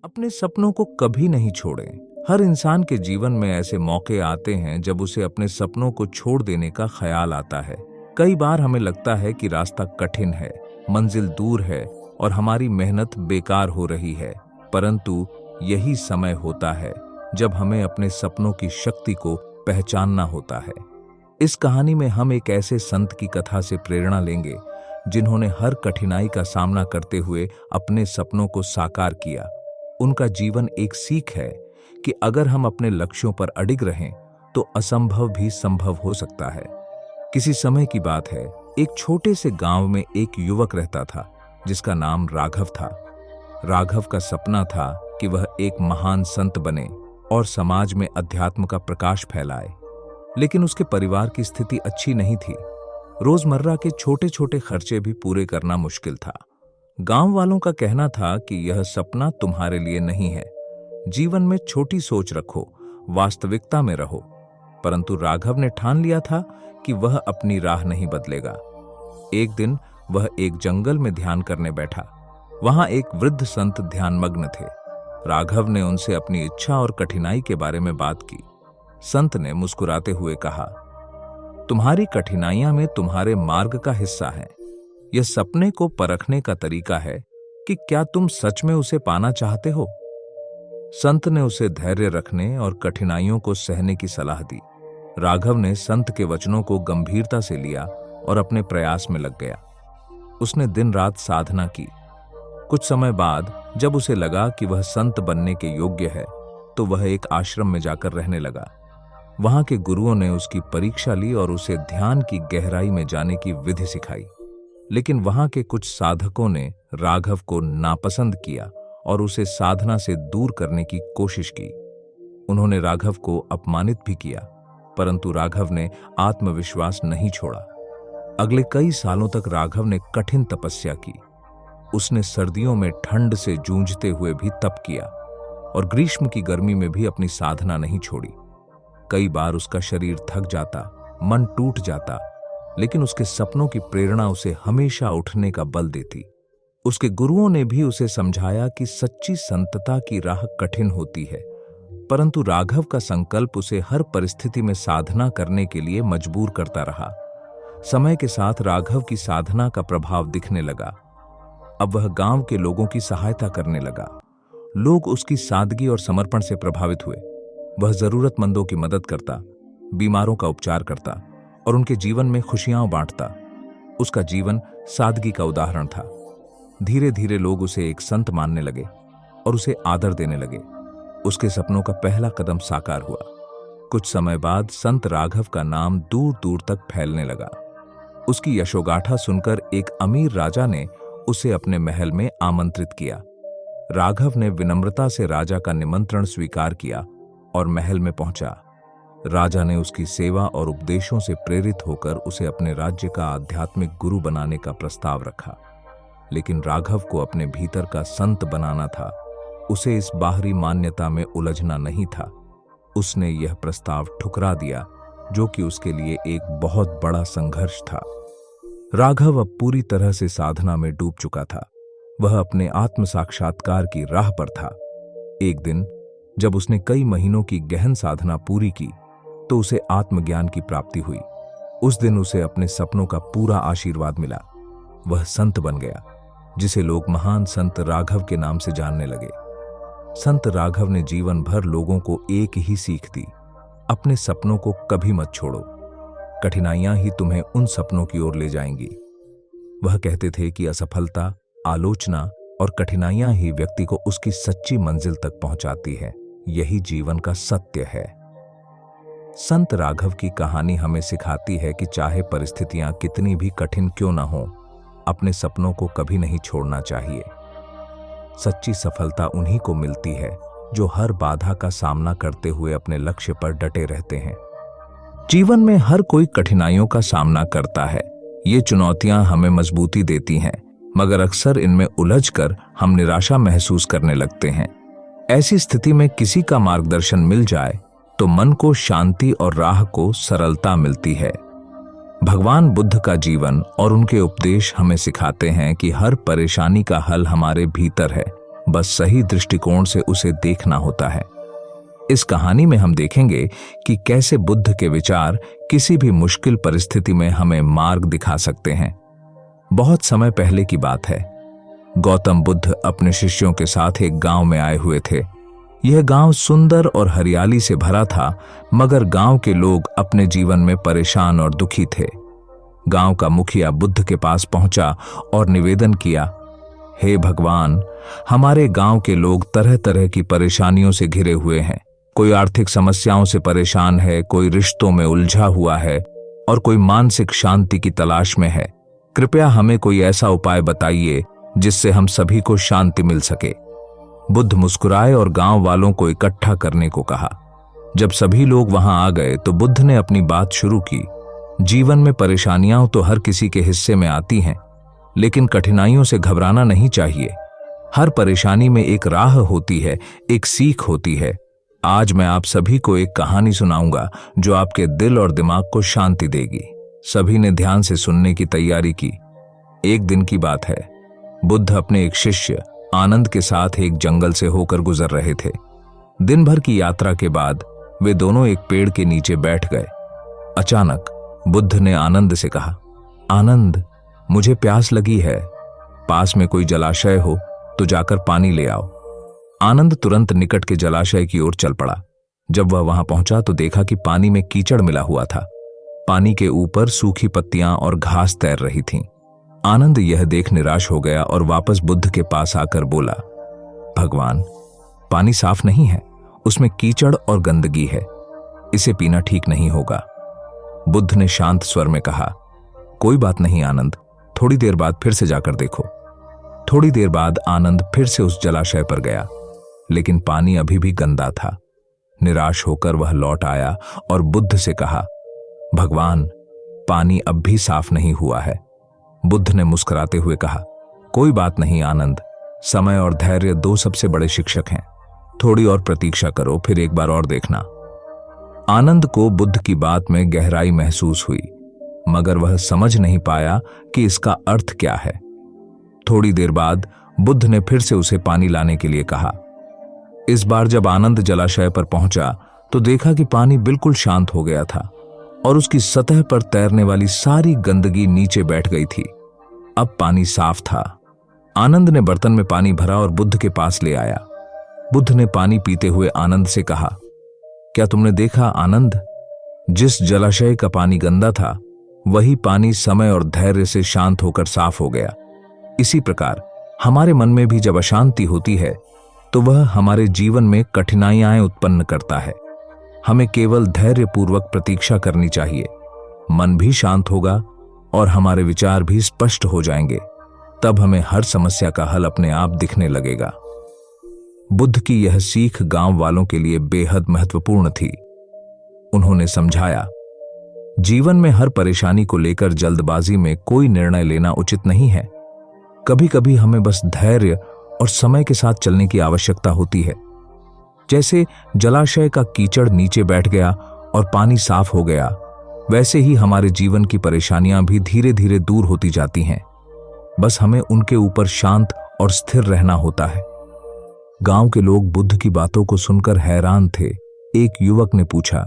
अपने सपनों को कभी नहीं छोड़ें। हर इंसान के जीवन में ऐसे मौके आते हैं जब उसे अपने सपनों को छोड़ देने का ख्याल आता है। कई बार हमें लगता है कि रास्ता कठिन है, मंजिल दूर है और हमारी मेहनत बेकार हो रही है, परंतु यही समय होता है जब हमें अपने सपनों की शक्ति को पहचानना होता है। इस कहानी में हम एक ऐसे संत की कथा से प्रेरणा लेंगे जिन्होंने हर कठिनाई का सामना करते हुए अपने सपनों को साकार किया। उनका जीवन एक सीख है कि अगर हम अपने लक्ष्यों पर अडिग रहें तो असंभव भी संभव हो सकता है। किसी समय की बात है, एक छोटे से गांव में एक युवक रहता था जिसका नाम राघव था। राघव का सपना था कि वह एक महान संत बने और समाज में अध्यात्म का प्रकाश फैलाए, लेकिन उसके परिवार की स्थिति अच्छी नहीं थी। रोजमर्रा के छोटे छोटे खर्चे भी पूरे करना मुश्किल था। गांव वालों का कहना था कि यह सपना तुम्हारे लिए नहीं है, जीवन में छोटी सोच रखो, वास्तविकता में रहो। परंतु राघव ने ठान लिया था कि वह अपनी राह नहीं बदलेगा। एक दिन वह एक जंगल में ध्यान करने बैठा। वहां एक वृद्ध संत ध्यानमग्न थे। राघव ने उनसे अपनी इच्छा और कठिनाई के बारे में बात की। संत ने मुस्कुराते हुए कहा, तुम्हारी कठिनाइयां में तुम्हारे मार्ग का हिस्सा है। यह सपने को परखने का तरीका है कि क्या तुम सच में उसे पाना चाहते हो। संत ने उसे धैर्य रखने और कठिनाइयों को सहने की सलाह दी। राघव ने संत के वचनों को गंभीरता से लिया और अपने प्रयास में लग गया। उसने दिन रात साधना की। कुछ समय बाद जब उसे लगा कि वह संत बनने के योग्य है, तो वह एक आश्रम में जाकर रहने लगा। वहां के गुरुओं ने उसकी परीक्षा ली और उसे ध्यान की गहराई में जाने की विधि सिखाई। लेकिन वहां के कुछ साधकों ने राघव को नापसंद किया और उसे साधना से दूर करने की कोशिश की। उन्होंने राघव को अपमानित भी किया, परंतु राघव ने आत्मविश्वास नहीं छोड़ा। अगले कई सालों तक राघव ने कठिन तपस्या की। उसने सर्दियों में ठंड से जूझते हुए भी तप किया और ग्रीष्म की गर्मी में भी अपनी साधना नहीं छोड़ी। कई बार उसका शरीर थक जाता, मन टूट जाता, लेकिन उसके सपनों की प्रेरणा उसे हमेशा उठने का बल देती। उसके गुरुओं ने भी उसे समझाया कि सच्ची संतता की राह कठिन होती है, परंतु राघव का संकल्प उसे हर परिस्थिति में साधना करने के लिए मजबूर करता रहा। समय के साथ राघव की साधना का प्रभाव दिखने लगा। अब वह गांव के लोगों की सहायता करने लगा। लोग उसकी सादगी और समर्पण से प्रभावित हुए। वह जरूरतमंदों की मदद करता, बीमारों का उपचार करता और उनके जीवन में खुशियां बांटता। उसका जीवन सादगी का उदाहरण था। धीरे धीरे लोग उसे एक संत मानने लगे और उसे आदर देने लगे। उसके सपनों का पहला कदम साकार हुआ। कुछ समय बाद संत राघव का नाम दूर दूर तक फैलने लगा। उसकी यशोगाथा सुनकर एक अमीर राजा ने उसे अपने महल में आमंत्रित किया। राघव ने विनम्रता से राजा का निमंत्रण स्वीकार किया और महल में पहुंचा। राजा ने उसकी सेवा और उपदेशों से प्रेरित होकर उसे अपने राज्य का आध्यात्मिक गुरु बनाने का प्रस्ताव रखा। लेकिन राघव को अपने भीतर का संत बनाना था। उसे इस बाहरी मान्यता में उलझना नहीं था। उसने यह प्रस्ताव ठुकरा दिया, जो कि उसके लिए एक बहुत बड़ा संघर्ष था। राघव अब पूरी तरह से साधना में डूब चुका था। वह अपने आत्म साक्षात्कार की राह पर था। एक दिन जब उसने कई महीनों की गहन साधना पूरी की, तो उसे आत्मज्ञान की प्राप्ति हुई। उस दिन उसे अपने सपनों का पूरा आशीर्वाद मिला। वह संत बन गया, जिसे लोग महान संत राघव के नाम से जानने लगे। संत राघव ने जीवन भर लोगों को एक ही सीख दी, अपने सपनों को कभी मत छोड़ो। कठिनाइयां ही तुम्हें उन सपनों की ओर ले जाएंगी। वह कहते थे कि असफलता, आलोचना और कठिनाइयां ही व्यक्ति को उसकी सच्ची मंजिल तक पहुंचाती है। यही जीवन का सत्य है। संत राघव की कहानी हमें सिखाती है कि चाहे परिस्थितियां कितनी भी कठिन क्यों न हो, अपने सपनों को कभी नहीं छोड़ना चाहिए। सच्ची सफलता उन्हीं को मिलती है जो हर बाधा का सामना करते हुए अपने लक्ष्य पर डटे रहते हैं। जीवन में हर कोई कठिनाइयों का सामना करता है। ये चुनौतियां हमें मजबूती देती हैं, मगर अक्सर इनमें उलझकर हम निराशा महसूस करने लगते हैं। ऐसी स्थिति में किसी का मार्गदर्शन मिल जाए तो मन को शांति और राह को सरलता मिलती है। भगवान बुद्ध का जीवन और उनके उपदेश हमें सिखाते हैं कि हर परेशानी का हल हमारे भीतर है। बस सही दृष्टिकोण से उसे देखना होता है। इस कहानी में हम देखेंगे कि कैसे बुद्ध के विचार किसी भी मुश्किल परिस्थिति में हमें मार्ग दिखा सकते हैं। बहुत समय पहले की बात है। गौतम बुद्ध अपने शिष्यों के साथ एक गांव में आए हुए थे। यह गांव सुंदर और हरियाली से भरा था, मगर गांव के लोग अपने जीवन में परेशान और दुखी थे। गांव का मुखिया बुद्ध के पास पहुंचा और निवेदन किया, हे भगवान, हमारे गांव के लोग तरह तरह की परेशानियों से घिरे हुए हैं। कोई आर्थिक समस्याओं से परेशान है, कोई रिश्तों में उलझा हुआ है और कोई मानसिक शांति की तलाश में है। कृपया हमें कोई ऐसा उपाय बताइए जिससे हम सभी को शांति मिल सके। बुद्ध मुस्कुराए और गांव वालों को इकट्ठा करने को कहा। जब सभी लोग वहां आ गए तो बुद्ध ने अपनी बात शुरू की। जीवन में परेशानियां तो हर किसी के हिस्से में आती हैं, लेकिन कठिनाइयों से घबराना नहीं चाहिए। हर परेशानी में एक राह होती है, एक सीख होती है। आज मैं आप सभी को एक कहानी सुनाऊंगा जो आपके दिल और दिमाग को शांति देगी। सभी ने ध्यान से सुनने की तैयारी की। एक दिन की बात है। बुद्ध अपने एक शिष्य आनंद के साथ एक जंगल से होकर गुजर रहे थे। दिन भर की यात्रा के बाद वे दोनों एक पेड़ के नीचे बैठ गए। अचानक बुद्ध ने आनंद से कहा, आनंद, मुझे प्यास लगी है। पास में कोई जलाशय हो तो जाकर पानी ले आओ। आनंद तुरंत निकट के जलाशय की ओर चल पड़ा। जब वह वहां पहुंचा तो देखा कि पानी में कीचड़ मिला हुआ था। पानी के ऊपर सूखी पत्तियां और घास तैर रही थीं। आनंद यह देख निराश हो गया और वापस बुद्ध के पास आकर बोला, भगवान, पानी साफ नहीं है, उसमें कीचड़ और गंदगी है। इसे पीना ठीक नहीं होगा। बुद्ध ने शांत स्वर में कहा, कोई बात नहीं आनंद, थोड़ी देर बाद फिर से जाकर देखो। थोड़ी देर बाद आनंद फिर से उस जलाशय पर गया, लेकिन पानी अभी भी गंदा था। निराश होकर वह लौट आया और बुद्ध से कहा, भगवान, पानी अब भी साफ नहीं हुआ है। बुद्ध ने मुस्कुराते हुए कहा, कोई बात नहीं आनंद, समय और धैर्य दो सबसे बड़े शिक्षक हैं। थोड़ी और प्रतीक्षा करो, फिर एक बार और देखना। आनंद को बुद्ध की बात में गहराई महसूस हुई, मगर वह समझ नहीं पाया कि इसका अर्थ क्या है। थोड़ी देर बाद बुद्ध ने फिर से उसे पानी लाने के लिए कहा। इस बार जब आनंद जलाशय पर पहुंचा तो देखा कि पानी बिल्कुल शांत हो गया था और उसकी सतह पर तैरने वाली सारी गंदगी नीचे बैठ गई थी। अब पानी साफ था। आनंद ने बर्तन में पानी भरा और बुद्ध के पास ले आया। बुद्ध ने पानी पीते हुए आनंद से कहा, क्या तुमने देखा आनंद, जिस जलाशय का पानी गंदा था वही पानी समय और धैर्य से शांत होकर साफ हो गया। इसी प्रकार हमारे मन में भी जब अशांति होती है तो वह हमारे जीवन में कठिनाइयां उत्पन्न करता है। हमें केवल धैर्यपूर्वक प्रतीक्षा करनी चाहिए। मन भी शांत होगा और हमारे विचार भी स्पष्ट हो जाएंगे। तब हमें हर समस्या का हल अपने आप दिखने लगेगा। बुद्ध की यह सीख गांव वालों के लिए बेहद महत्वपूर्ण थी। उन्होंने समझाया, जीवन में हर परेशानी को लेकर जल्दबाजी में कोई निर्णय लेना उचित नहीं है। कभी कभी हमें बस धैर्य और समय के साथ चलने की आवश्यकता होती है। जैसे जलाशय का कीचड़ नीचे बैठ गया और पानी साफ हो गया, वैसे ही हमारे जीवन की परेशानियां भी धीरे धीरे दूर होती जाती हैं। बस हमें उनके ऊपर शांत और स्थिर रहना होता है। गांव के लोग बुद्ध की बातों को सुनकर हैरान थे। एक युवक ने पूछा,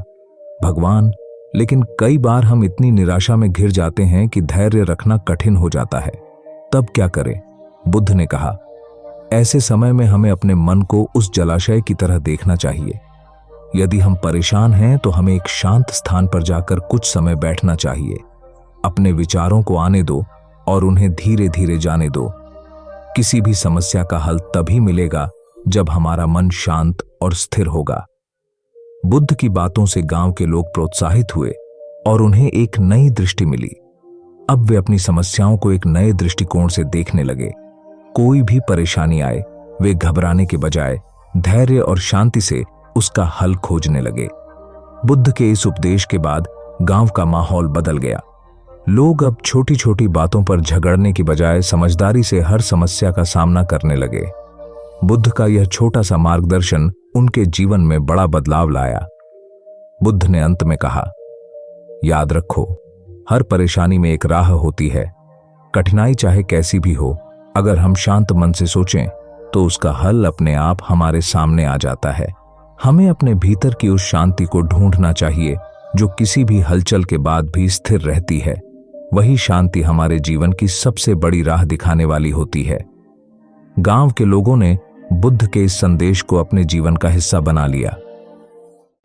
भगवान, लेकिन कई बार हम इतनी निराशा में घिर जाते हैं कि धैर्य रखना कठिन हो जाता है। तब क्या करें? बुद्ध ने कहा, ऐसे समय में हमें अपने मन को उस जलाशय की तरह देखना चाहिए। यदि हम परेशान हैं तो हमें एक शांत स्थान पर जाकर कुछ समय बैठना चाहिए। अपने विचारों को आने दो और उन्हें धीरे धीरे जाने दो। किसी भी समस्या का हल तभी मिलेगा जब हमारा मन शांत और स्थिर होगा। बुद्ध की बातों से गांव के लोग प्रोत्साहित हुए और उन्हें एक नई दृष्टि मिली। अब वे अपनी समस्याओं को एक नए दृष्टिकोण से देखने लगे। कोई भी परेशानी आए, वे घबराने के बजाय धैर्य और शांति से उसका हल खोजने लगे। बुद्ध के इस उपदेश के बाद गांव का माहौल बदल गया। लोग अब छोटी छोटी बातों पर झगड़ने की बजाय समझदारी से हर समस्या का सामना करने लगे। बुद्ध का यह छोटा सा मार्गदर्शन उनके जीवन में बड़ा बदलाव लाया। बुद्ध ने अंत में कहा, याद रखो, हर परेशानी में एक राह होती है। कठिनाई चाहे कैसी भी हो, अगर हम शांत मन से सोचें तो उसका हल अपने आप हमारे सामने आ जाता है। हमें अपने भीतर की उस शांति को ढूंढना चाहिए जो किसी भी हलचल के बाद भी स्थिर रहती है। वही शांति हमारे जीवन की सबसे बड़ी राह दिखाने वाली होती है। गांव के लोगों ने बुद्ध के इस संदेश को अपने जीवन का हिस्सा बना लिया।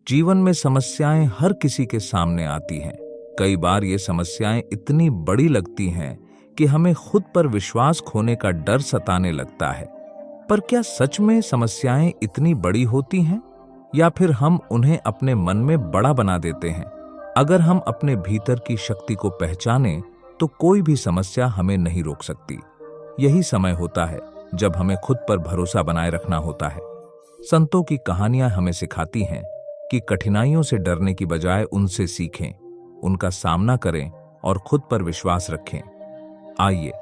जीवन में समस्याएं हर किसी के सामने आती हैं। कई बार ये समस्याएं इतनी बड़ी लगती हैं कि हमें खुद पर विश्वास खोने का डर सताने लगता है। पर क्या सच में समस्याएं इतनी बड़ी होती हैं, या फिर हम उन्हें अपने मन में बड़ा बना देते हैं? अगर हम अपने भीतर की शक्ति को पहचानें तो कोई भी समस्या हमें नहीं रोक सकती। यही समय होता है जब हमें खुद पर भरोसा बनाए रखना होता है। संतों की कहानियां हमें सिखाती हैं कि कठिनाइयों से डरने की बजाय उनसे सीखें, उनका सामना करें और खुद पर विश्वास रखें। आइए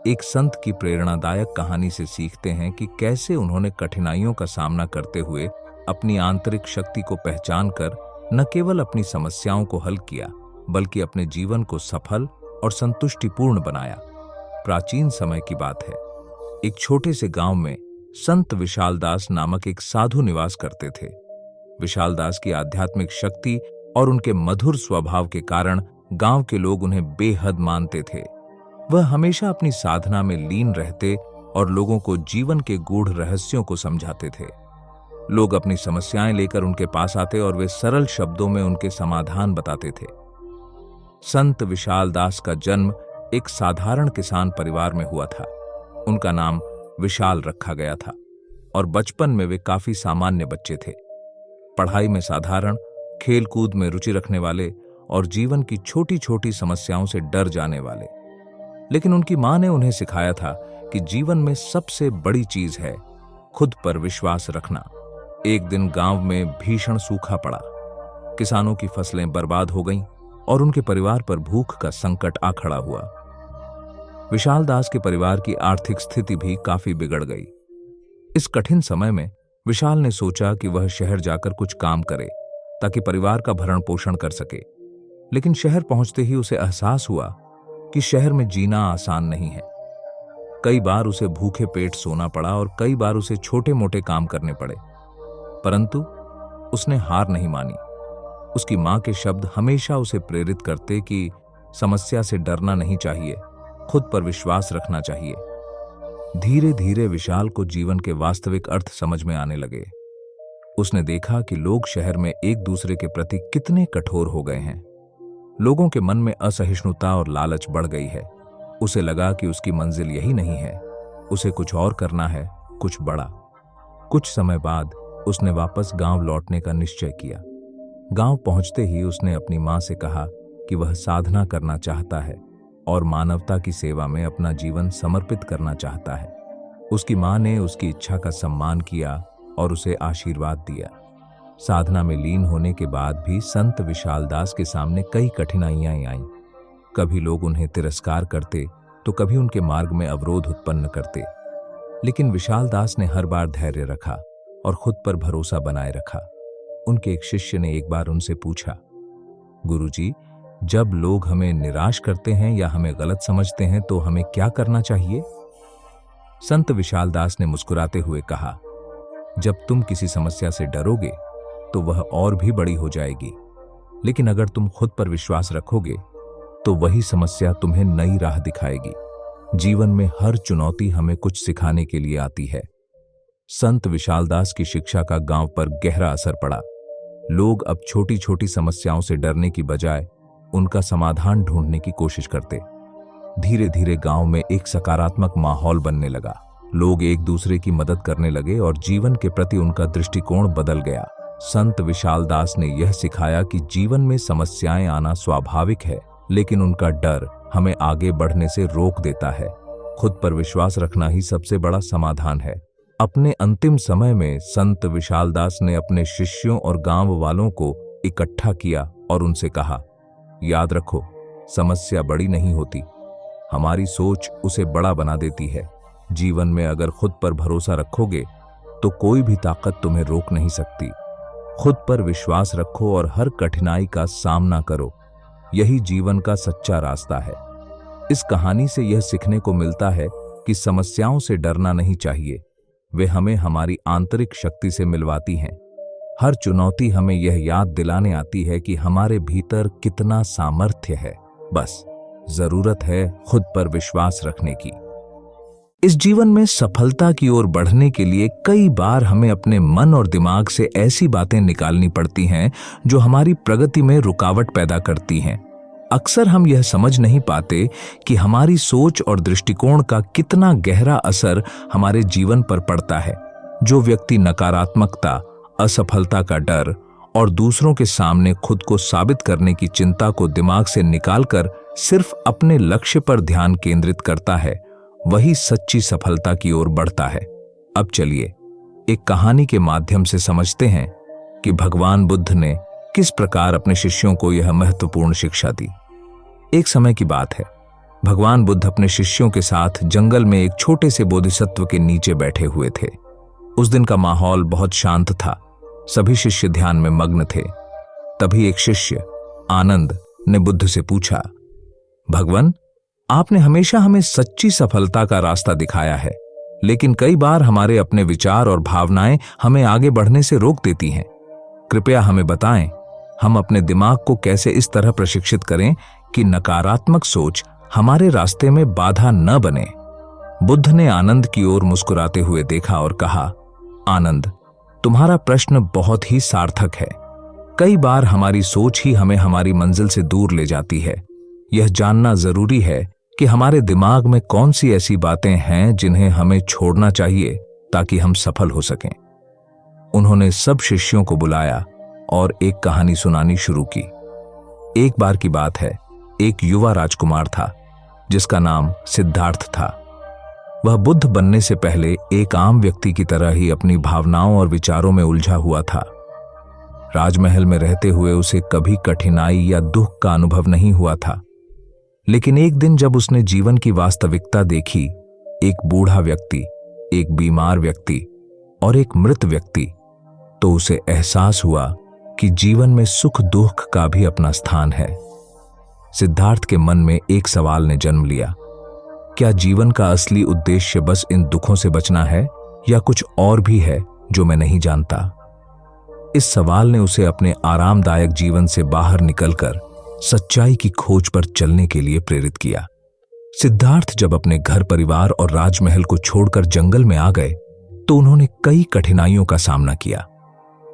एक संत की प्रेरणादायक कहानी से सीखते हैं कि कैसे उन्होंने कठिनाइयों का सामना करते हुए अपनी आंतरिक शक्ति को पहचानकर न केवल अपनी समस्याओं को हल किया, बल्कि अपने जीवन को सफल और संतुष्टिपूर्ण बनाया। प्राचीन समय की बात है। एक छोटे से गांव में संत विशालदास नामक एक साधु निवास करते थे। विशालदास की आध्यात्मिक शक्ति और उनके मधुर स्वभाव के कारण गांव के लोग उन्हें बेहद मानते थे। वह हमेशा अपनी साधना में लीन रहते और लोगों को जीवन के गूढ़ रहस्यों को समझाते थे। लोग अपनी समस्याएं लेकर उनके पास आते और वे सरल शब्दों में उनके समाधान बताते थे। संत विशालदास का जन्म एक साधारण किसान परिवार में हुआ था। उनका नाम विशाल रखा गया था और बचपन में वे काफी सामान्य बच्चे थे। पढ़ाई में साधारण, खेल कूद में रुचि रखने वाले और जीवन की छोटी छोटी समस्याओं से डर जाने वाले। लेकिन उनकी मां ने उन्हें सिखाया था कि जीवन में सबसे बड़ी चीज है खुद पर विश्वास रखना। एक दिन गांव में भीषण सूखा पड़ा। किसानों की फसलें बर्बाद हो गईं और उनके परिवार पर भूख का संकट आ खड़ा हुआ। विशालदास के परिवार की आर्थिक स्थिति भी काफी बिगड़ गई। इस कठिन समय में विशाल ने सोचा कि वह शहर जाकर कुछ काम करे ताकि परिवार का भरण पोषण कर सके। लेकिन शहर पहुंचते ही उसे एहसास हुआ कि शहर में जीना आसान नहीं है। कई बार उसे भूखे पेट सोना पड़ा और कई बार उसे छोटे मोटे काम करने पड़े, परंतु उसने हार नहीं मानी। उसकी मां के शब्द हमेशा उसे प्रेरित करते कि समस्या से डरना नहीं चाहिए, खुद पर विश्वास रखना चाहिए। धीरे धीरे विशाल को जीवन के वास्तविक अर्थ समझ में आने लगे। उसने देखा कि लोग शहर में एक दूसरे के प्रति कितने कठोर हो गए हैं। लोगों के मन में असहिष्णुता और लालच बढ़ गई है। उसे लगा कि उसकी मंजिल यही नहीं है, उसे कुछ और करना है, कुछ बड़ा। कुछ समय बाद उसने वापस गांव लौटने का निश्चय किया। गांव पहुंचते ही उसने अपनी मां से कहा कि वह साधना करना चाहता है और मानवता की सेवा में अपना जीवन समर्पित करना चाहता है। उसकी मां ने उसकी इच्छा का सम्मान किया और उसे आशीर्वाद दिया। साधना में लीन होने के बाद भी संत विशालदास के सामने कई कठिनाइयां आईं। कभी लोग उन्हें तिरस्कार करते तो कभी उनके मार्ग में अवरोध उत्पन्न करते, लेकिन विशालदास ने हर बार धैर्य रखा और खुद पर भरोसा बनाए रखा। उनके एक शिष्य ने एक बार उनसे पूछा, गुरुजी, जब लोग हमें निराश करते हैं या हमें गलत समझते हैं तो हमें क्या करना चाहिए? संत विशालदास ने मुस्कुराते हुए कहा, जब तुम किसी समस्या से डरोगे तो वह और भी बड़ी हो जाएगी, लेकिन अगर तुम खुद पर विश्वास रखोगे तो वही समस्या तुम्हें नई राह दिखाएगी। जीवन में हर चुनौती हमें कुछ सिखाने के लिए आती है। संत विशालदास की शिक्षा का गांव पर गहरा असर पड़ा। लोग अब छोटी छोटी समस्याओं से डरने की बजाय उनका समाधान ढूंढने की कोशिश करते। धीरे धीरे गांव में एक सकारात्मक माहौल बनने लगा। लोग एक दूसरे की मदद करने लगे और जीवन के प्रति उनका दृष्टिकोण बदल गया। संत विशालदास ने यह सिखाया कि जीवन में समस्याएं आना स्वाभाविक है, लेकिन उनका डर हमें आगे बढ़ने से रोक देता है। खुद पर विश्वास रखना ही सबसे बड़ा समाधान है। अपने अंतिम समय में संत विशालदास ने अपने शिष्यों और गांव वालों को इकट्ठा किया और उनसे कहा, याद रखो, समस्या बड़ी नहीं होती, हमारी सोच उसे बड़ा बना देती है। जीवन में अगर खुद पर भरोसा रखोगे तो कोई भी ताकत तुम्हें रोक नहीं सकती। खुद पर विश्वास रखो और हर कठिनाई का सामना करो। यही जीवन का सच्चा रास्ता है। इस कहानी से यह सीखने को मिलता है कि समस्याओं से डरना नहीं चाहिए, वे हमें हमारी आंतरिक शक्ति से मिलवाती हैं। हर चुनौती हमें यह याद दिलाने आती है कि हमारे भीतर कितना सामर्थ्य है। बस जरूरत है खुद पर विश्वास रखने की। इस जीवन में सफलता की ओर बढ़ने के लिए कई बार हमें अपने मन और दिमाग से ऐसी बातें निकालनी पड़ती हैं जो हमारी प्रगति में रुकावट पैदा करती हैं। अक्सर हम यह समझ नहीं पाते कि हमारी सोच और दृष्टिकोण का कितना गहरा असर हमारे जीवन पर पड़ता है। जो व्यक्ति नकारात्मकता, असफलता का डर और दूसरों के सामने खुद को साबित करने की चिंता को दिमाग से निकालकर सिर्फ अपने लक्ष्य पर ध्यान केंद्रित करता है, वही सच्ची सफलता की ओर बढ़ता है। अब चलिए एक कहानी के माध्यम से समझते हैं कि भगवान बुद्ध ने किस प्रकार अपने शिष्यों को यह महत्वपूर्ण शिक्षा दी। एक समय की बात है, भगवान बुद्ध अपने शिष्यों के साथ जंगल में एक छोटे से बोधिसत्व के नीचे बैठे हुए थे। उस दिन का माहौल बहुत शांत था, सभी शिष्य ध्यान में मग्न थे। तभी एक शिष्य आनंद ने बुद्ध से पूछा, भगवान, आपने हमेशा हमें सच्ची सफलता का रास्ता दिखाया है, लेकिन कई बार हमारे अपने विचार और भावनाएं हमें आगे बढ़ने से रोक देती हैं। कृपया हमें बताएं, हम अपने दिमाग को कैसे इस तरह प्रशिक्षित करें कि नकारात्मक सोच हमारे रास्ते में बाधा न बने। बुद्ध ने आनंद की ओर मुस्कुराते हुए देखा और कहा, आनंद, तुम्हारा प्रश्न बहुत ही सार्थक है। कई बार हमारी सोच ही हमें हमारी मंजिल से दूर ले जाती है। यह जानना जरूरी है कि हमारे दिमाग में कौन सी ऐसी बातें हैं जिन्हें हमें छोड़ना चाहिए ताकि हम सफल हो सकें। उन्होंने सब शिष्यों को बुलाया और एक कहानी सुनानी शुरू की। एक बार की बात है, एक युवा राजकुमार था जिसका नाम सिद्धार्थ था। वह बुद्ध बनने से पहले एक आम व्यक्ति की तरह ही अपनी भावनाओं और विचारों में उलझा हुआ था। राजमहल में रहते हुए उसे कभी कठिनाई या दुख का अनुभव नहीं हुआ था। लेकिन एक दिन जब उसने जीवन की वास्तविकता देखी, एक बूढ़ा व्यक्ति, एक बीमार व्यक्ति और एक मृत व्यक्ति, तो उसे एहसास हुआ कि जीवन में सुख दुख का भी अपना स्थान है। सिद्धार्थ के मन में एक सवाल ने जन्म लिया, क्या जीवन का असली उद्देश्य बस इन दुखों से बचना है या कुछ और भी है जो मैं नहीं जानता? इस सवाल ने उसे अपने आरामदायक जीवन से बाहर निकलकर सच्चाई की खोज पर चलने के लिए प्रेरित किया। सिद्धार्थ जब अपने घर परिवार और राजमहल को छोड़कर जंगल में आ गए तो उन्होंने कई कठिनाइयों का सामना किया।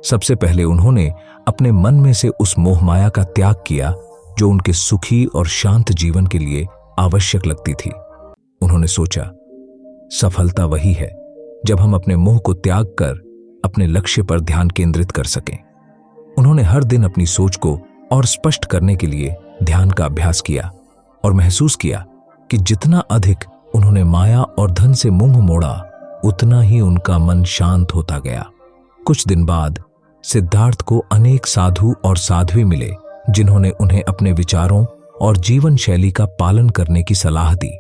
सबसे पहले उन्होंने अपने मन में से उस मोहमाया का त्याग किया जो उनके सुखी और शांत जीवन के लिए आवश्यक लगती थी। उन्होंने सोचा, सफलता वही है जब हम अपने मोह को त्याग कर अपने लक्ष्य पर ध्यान केंद्रित कर सकें। उन्होंने हर दिन अपनी सोच को और स्पष्ट करने के लिए ध्यान का अभ्यास किया और महसूस किया कि जितना अधिक उन्होंने माया और धन से मुंह मोड़ा, उतना ही उनका मन शांत होता गया। कुछ दिन बाद सिद्धार्थ को अनेक साधु और साध्वी मिले जिन्होंने उन्हें अपने विचारों और जीवन शैली का पालन करने की सलाह दी।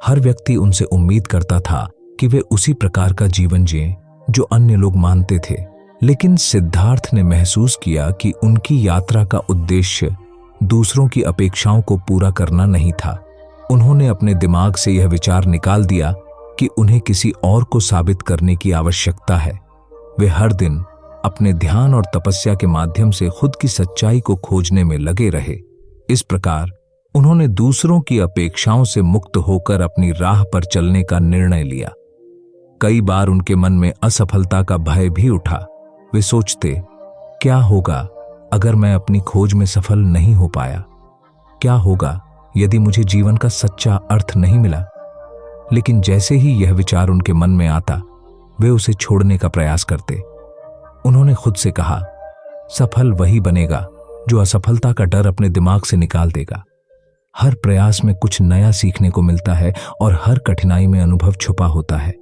हर व्यक्ति उनसे उम्मीद करता था कि वे उसी प्रकार का जीवन जिएं जो अन्य लोग मानते थे, लेकिन सिद्धार्थ ने महसूस किया कि उनकी यात्रा का उद्देश्य दूसरों की अपेक्षाओं को पूरा करना नहीं था। उन्होंने अपने दिमाग से यह विचार निकाल दिया कि उन्हें किसी और को साबित करने की आवश्यकता है। वे हर दिन अपने ध्यान और तपस्या के माध्यम से खुद की सच्चाई को खोजने में लगे रहे। इस प्रकार उन्होंने दूसरों की अपेक्षाओं से मुक्त होकर अपनी राह पर चलने का निर्णय लिया। कई बार उनके मन में असफलता का भय भी उठा। वे सोचते, क्या होगा अगर मैं अपनी खोज में सफल नहीं हो पाया? क्या होगा यदि मुझे जीवन का सच्चा अर्थ नहीं मिला? लेकिन जैसे ही यह विचार उनके मन में आता, वे उसे छोड़ने का प्रयास करते। उन्होंने खुद से कहा, सफल वही बनेगा जो असफलता का डर अपने दिमाग से निकाल देगा। हर प्रयास में कुछ नया सीखने को मिलता है और हर कठिनाई में अनुभव छुपा होता है।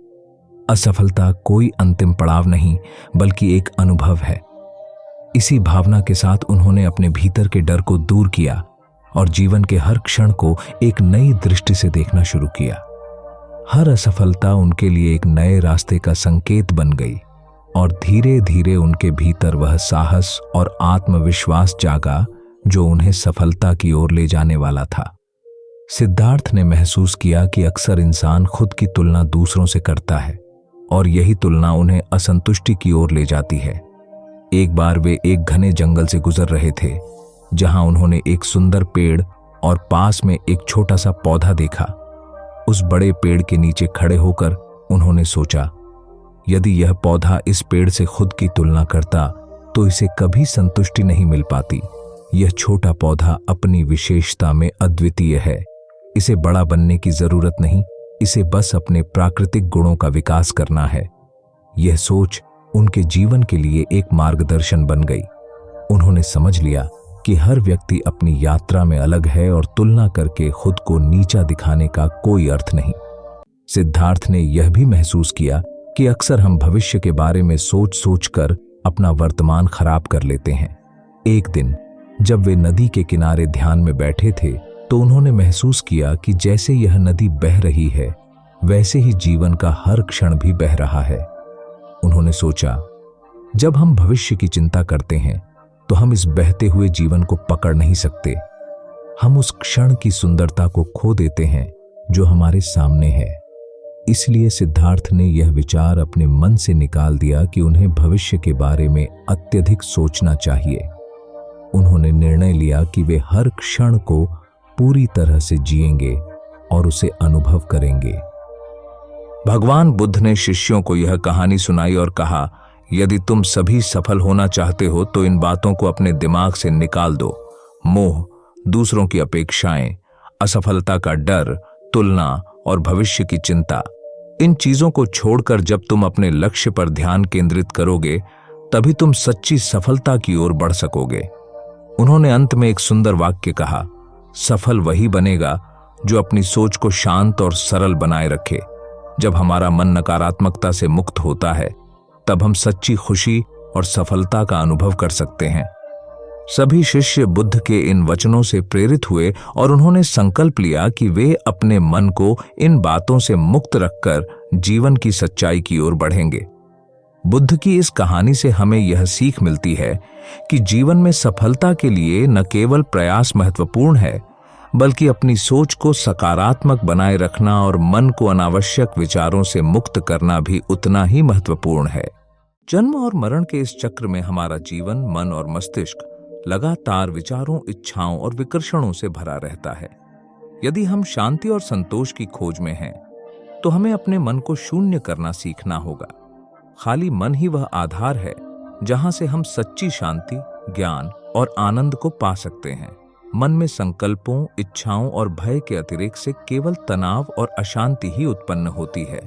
असफलता कोई अंतिम पड़ाव नहीं, बल्कि एक अनुभव है। इसी भावना के साथ उन्होंने अपने भीतर के डर को दूर किया और जीवन के हर क्षण को एक नई दृष्टि से देखना शुरू किया। हर असफलता उनके लिए एक नए रास्ते का संकेत बन गई और धीरे धीरे उनके भीतर वह साहस और आत्मविश्वास जागा जो उन्हें सफलता की ओर ले जाने वाला था। सिद्धार्थ ने महसूस किया कि अक्सर इंसान खुद की तुलना दूसरों से करता है। और यही तुलना उन्हें असंतुष्टि की ओर ले जाती है। एक बार वे एक घने जंगल से गुजर रहे थे, जहां उन्होंने एक सुंदर पेड़ और पास में एक छोटा सा पौधा देखा। उस बड़े पेड़ के नीचे खड़े होकर उन्होंने सोचा, यदि यह पौधा इस पेड़ से खुद की तुलना करता तो इसे कभी संतुष्टि नहीं मिल पाती। यह छोटा पौधा अपनी विशेषता में अद्वितीय है। इसे बड़ा बनने की जरूरत नहीं, इसे बस अपने प्राकृतिक गुणों का विकास करना है। यह सोच उनके जीवन के लिए एक मार्गदर्शन बन गई। उन्होंने समझ लिया कि हर व्यक्ति अपनी यात्रा में अलग है और तुलना करके खुद को नीचा दिखाने का कोई अर्थ नहीं। सिद्धार्थ ने यह भी महसूस किया कि अक्सर हम भविष्य के बारे में सोच सोचकर अपना वर्तमान खराब कर लेते हैं। एक दिन जब वे नदी के किनारे ध्यान में बैठे थे तो उन्होंने महसूस किया कि जैसे यह नदी बह रही है, वैसे ही जीवन का हर क्षण भी बह रहा है। उन्होंने सोचा, जब हम भविष्य की चिंता करते हैं तो हम इस बहते हुए जीवन को पकड़ नहीं सकते। हम उस क्षण की सुंदरता को खो देते हैं जो हमारे सामने है। इसलिए सिद्धार्थ ने यह विचार अपने मन से निकाल दिया कि उन्हें भविष्य के बारे में अत्यधिक सोचना चाहिए। उन्होंने निर्णय लिया कि वे हर क्षण को पूरी तरह से जिएंगे और उसे अनुभव करेंगे। भगवान बुद्ध ने शिष्यों को यह कहानी सुनाई और कहा, यदि तुम सभी सफल होना चाहते हो तो इन बातों को अपने दिमाग से निकाल दो। मोह, दूसरों की अपेक्षाएं, असफलता का डर, तुलना और भविष्य की चिंता, इन चीजों को छोड़कर जब तुम अपने लक्ष्य पर ध्यान केंद्रित करोगे तभी तुम सच्ची सफलता की ओर बढ़ सकोगे। उन्होंने अंत में एक सुंदर वाक्य कहा, सफल वही बनेगा जो अपनी सोच को शांत और सरल बनाए रखे। जब हमारा मन नकारात्मकता से मुक्त होता है तब हम सच्ची खुशी और सफलता का अनुभव कर सकते हैं। सभी शिष्य बुद्ध के इन वचनों से प्रेरित हुए और उन्होंने संकल्प लिया कि वे अपने मन को इन बातों से मुक्त रखकर जीवन की सच्चाई की ओर बढ़ेंगे। बुद्ध की इस कहानी से हमें यह सीख मिलती है कि जीवन में सफलता के लिए न केवल प्रयास महत्वपूर्ण है, बल्कि अपनी सोच को सकारात्मक बनाए रखना और मन को अनावश्यक विचारों से मुक्त करना भी उतना ही महत्वपूर्ण है। जन्म और मरण के इस चक्र में हमारा जीवन, मन और मस्तिष्क लगातार विचारों, इच्छाओं और विकर्षणों से भरा रहता है। यदि हम शांति और संतोष की खोज में हैं, तो हमें अपने मन को शून्य करना सीखना होगा। खाली मन ही वह आधार है जहां से हम सच्ची शांति, ज्ञान और आनंद को पा सकते हैं। मन में संकल्पों, इच्छाओं और भय के अतिरेक से केवल तनाव और अशांति ही उत्पन्न होती है।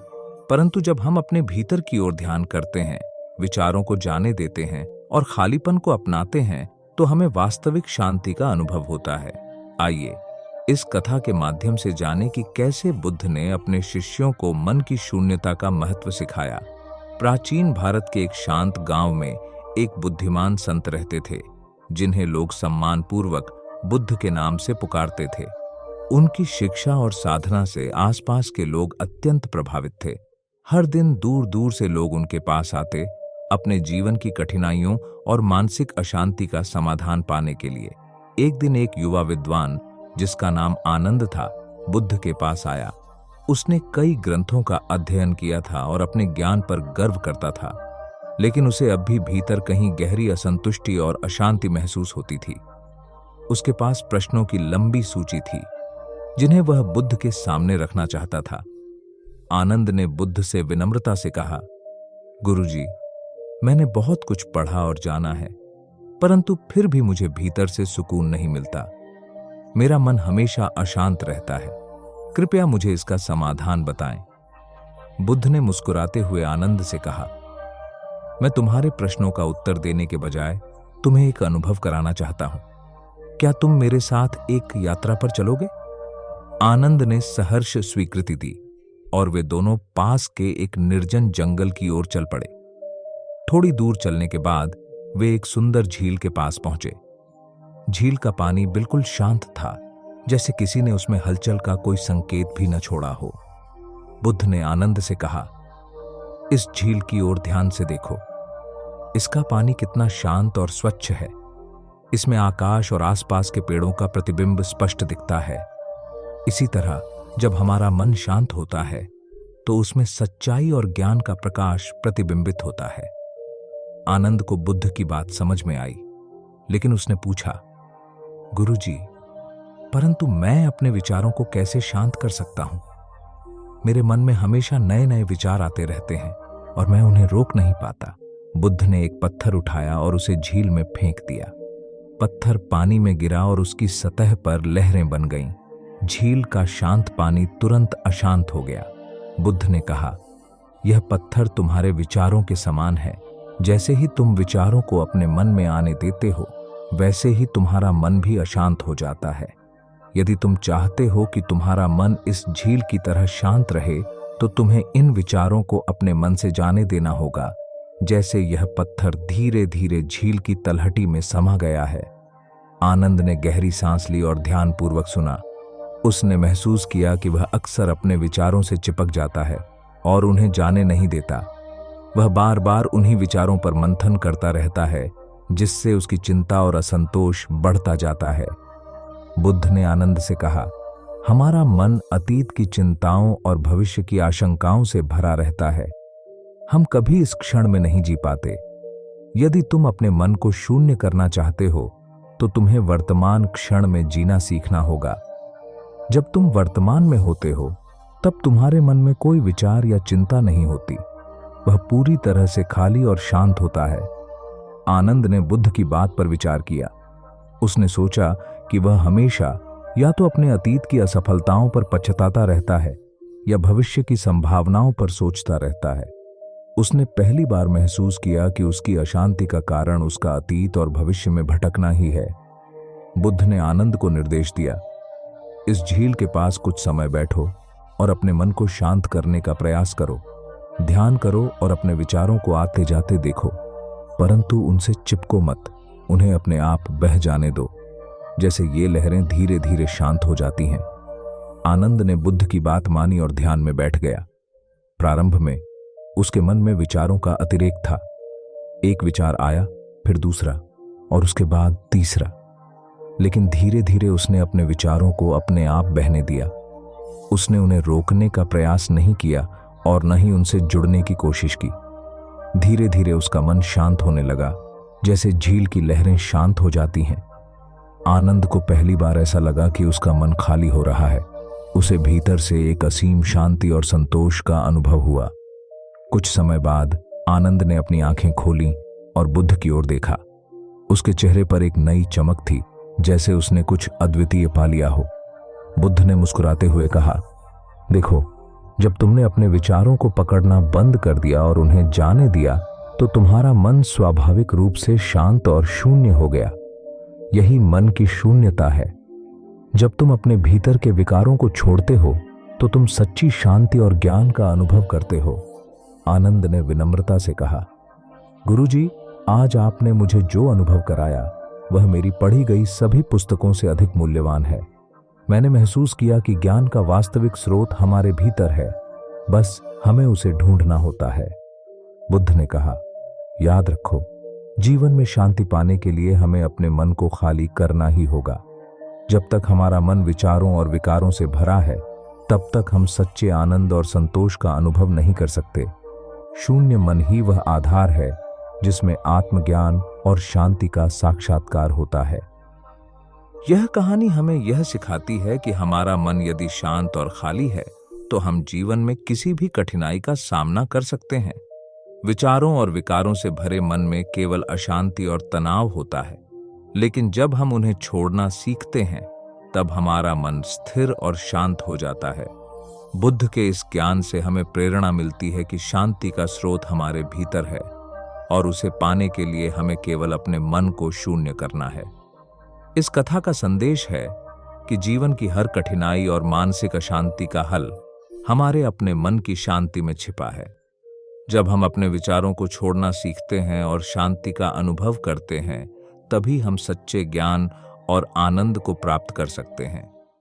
परंतु जब हम अपने भीतर की ओर ध्यान करते हैं, विचारों को जाने देते हैं और खालीपन को अपनाते हैं, तो हमें वास्तविक शांति का अनुभव होता है। आइए इस कथा के माध्यम से जानें कि कैसे बुद्ध ने अपने शिष्यों को मन की शून्यता का महत्व सिखाया। प्राचीन भारत के एक शांत गांव में एक बुद्धिमान संत रहते थे, जिन्हें लोग सम्मानपूर्वक बुद्ध के नाम से पुकारते थे। उनकी शिक्षा और साधना से आसपास के लोग अत्यंत प्रभावित थे। हर दिन दूर दूर से लोग उनके पास आते, अपने जीवन की कठिनाइयों और मानसिक अशांति का समाधान पाने के लिए। एक दिन एक युवा विद्वान, जिसका नाम आनंद था, बुद्ध के पास आया। उसने कई ग्रंथों का अध्ययन किया था और अपने ज्ञान पर गर्व करता था, लेकिन उसे अब भी भीतर कहीं गहरी असंतुष्टि और अशांति महसूस होती थी। उसके पास प्रश्नों की लंबी सूची थी, जिन्हें वह बुद्ध के सामने रखना चाहता था। आनंद ने बुद्ध से विनम्रता से कहा, गुरुजी, मैंने बहुत कुछ पढ़ा और जाना है, परंतु फिर भी मुझे भीतर से सुकून नहीं मिलता। मेरा मन हमेशा अशांत रहता है। कृपया मुझे इसका समाधान बताएं। बुद्ध ने मुस्कुराते हुए आनंद से कहा, मैं तुम्हारे प्रश्नों का उत्तर देने के बजाय तुम्हें एक अनुभव कराना चाहता हूं। क्या तुम मेरे साथ एक यात्रा पर चलोगे? आनंद ने सहर्ष स्वीकृति दी और वे दोनों पास के एक निर्जन जंगल की ओर चल पड़े। थोड़ी दूर चलने के बाद वे एक सुंदर झील के पास पहुंचे। झील का पानी बिल्कुल शांत था, जैसे किसी ने उसमें हलचल का कोई संकेत भी न छोड़ा हो। बुद्ध ने आनंद से कहा, इस झील की ओर ध्यान से देखो। इसका पानी कितना शांत और स्वच्छ है। इसमें आकाश और आसपास के पेड़ों का प्रतिबिंब स्पष्ट दिखता है। इसी तरह जब हमारा मन शांत होता है, तो उसमें सच्चाई और ज्ञान का प्रकाश प्रतिबिंबित होता है। आनंद को बुद्ध की बात समझ में आई, लेकिन उसने पूछा, गुरुजी, परंतु मैं अपने विचारों को कैसे शांत कर सकता हूं? मेरे मन में हमेशा नए नए विचार आते रहते हैं और मैं उन्हें रोक नहीं पाता। बुद्ध ने एक पत्थर उठाया और उसे झील में फेंक दिया। पत्थर पानी में गिरा और उसकी सतह पर लहरें बन गईं। झील का शांत पानी तुरंत अशांत हो गया। बुद्ध ने कहा, यह पत्थर तुम्हारे विचारों के समान है। जैसे ही तुम विचारों को अपने मन में आने देते हो, वैसे ही तुम्हारा मन भी अशांत हो जाता है। यदि तुम चाहते हो कि तुम्हारा मन इस झील की तरह शांत रहे, तो तुम्हें इन विचारों को अपने मन से जाने देना होगा, जैसे यह पत्थर धीरे धीरे झील की तलहटी में समा गया है। आनंद ने गहरी सांस ली और ध्यानपूर्वक सुना। उसने महसूस किया कि वह अक्सर अपने विचारों से चिपक जाता है और उन्हें जाने नहीं देता। वह बार बार उन्हीं विचारों पर मंथन करता रहता है, जिससे उसकी चिंता और असंतोष बढ़ता जाता है। बुद्ध ने आनंद से कहा, हमारा मन अतीत की चिंताओं और भविष्य की आशंकाओं से भरा रहता है। हम कभी इस क्षण में नहीं जी पाते। यदि तुम अपने मन को शून्य करना चाहते हो, तो तुम्हें वर्तमान क्षण में जीना सीखना होगा। जब तुम वर्तमान में होते हो, तब तुम्हारे मन में कोई विचार या चिंता नहीं होती। वह पूरी तरह से खाली और शांत होता है। आनंद ने बुद्ध की बात पर विचार किया। उसने सोचा कि वह हमेशा या तो अपने अतीत की असफलताओं पर पछताता रहता है या भविष्य की संभावनाओं पर सोचता रहता है। उसने पहली बार महसूस किया कि उसकी अशांति का कारण उसका अतीत और भविष्य में भटकना ही है। बुद्ध ने आनंद को निर्देश दिया, इस झील के पास कुछ समय बैठो और अपने मन को शांत करने का प्रयास करो। ध्यान करो और अपने विचारों को आते जाते देखो, परंतु उनसे चिपको मत। उन्हें अपने आप बह जाने दो, जैसे ये लहरें धीरे धीरे शांत हो जाती हैं। आनंद ने बुद्ध की बात मानी और ध्यान में बैठ गया। प्रारंभ में उसके मन में विचारों का अतिरेक था। एक विचार आया, फिर दूसरा और उसके बाद तीसरा। लेकिन धीरे धीरे उसने अपने विचारों को अपने आप बहने दिया। उसने उन्हें रोकने का प्रयास नहीं किया और न ही उनसे जुड़ने की कोशिश की। धीरे धीरे उसका मन शांत होने लगा, जैसे झील की लहरें शांत हो जाती हैं। आनंद को पहली बार ऐसा लगा कि उसका मन खाली हो रहा है। उसे भीतर से एक असीम शांति और संतोष का अनुभव हुआ। कुछ समय बाद आनंद ने अपनी आंखें खोलीं और बुद्ध की ओर देखा। उसके चेहरे पर एक नई चमक थी, जैसे उसने कुछ अद्वितीय पा लिया हो। बुद्ध ने मुस्कुराते हुए कहा, देखो, जब तुमने अपने विचारों को पकड़ना बंद कर दिया और उन्हें जाने दिया, तो तुम्हारा मन स्वाभाविक रूप से शांत और शून्य हो गया। यही मन की शून्यता है। जब तुम अपने भीतर के विकारों को छोड़ते हो, तो तुम सच्ची शांति और ज्ञान का अनुभव करते हो। आनंद ने विनम्रता से कहा, गुरुजी, आज आपने मुझे जो अनुभव कराया, वह मेरी पढ़ी गई सभी पुस्तकों से अधिक मूल्यवान है। मैंने महसूस किया कि ज्ञान का वास्तविक स्रोत हमारे भीतर है, बस हमें उसे ढूंढना होता है। बुद्ध ने कहा, याद रखो, जीवन में शांति पाने के लिए हमें अपने मन को खाली करना ही होगा। जब तक हमारा मन विचारों और विकारों से भरा है, तब तक हम सच्चे आनंद और संतोष का अनुभव नहीं कर सकते। शून्य मन ही वह आधार है जिसमें आत्मज्ञान और शांति का साक्षात्कार होता है। यह कहानी हमें यह सिखाती है कि हमारा मन यदि शांत और खाली है, तो हम जीवन में किसी भी कठिनाई का सामना कर सकते हैं। विचारों और विकारों से भरे मन में केवल अशांति और तनाव होता है, लेकिन जब हम उन्हें छोड़ना सीखते हैं, तब हमारा मन स्थिर और शांत हो जाता है। बुद्ध के इस ज्ञान से हमें प्रेरणा मिलती है कि शांति का स्रोत हमारे भीतर है और उसे पाने के लिए हमें केवल अपने मन को शून्य करना है। इस कथा का संदेश है कि जीवन की हर कठिनाई और मानसिक अशांति का हल हमारे अपने मन की शांति में छिपा है। जब हम अपने विचारों को छोड़ना सीखते हैं और शांति का अनुभव करते हैं, तभी हम सच्चे ज्ञान और आनंद को प्राप्त कर सकते हैं।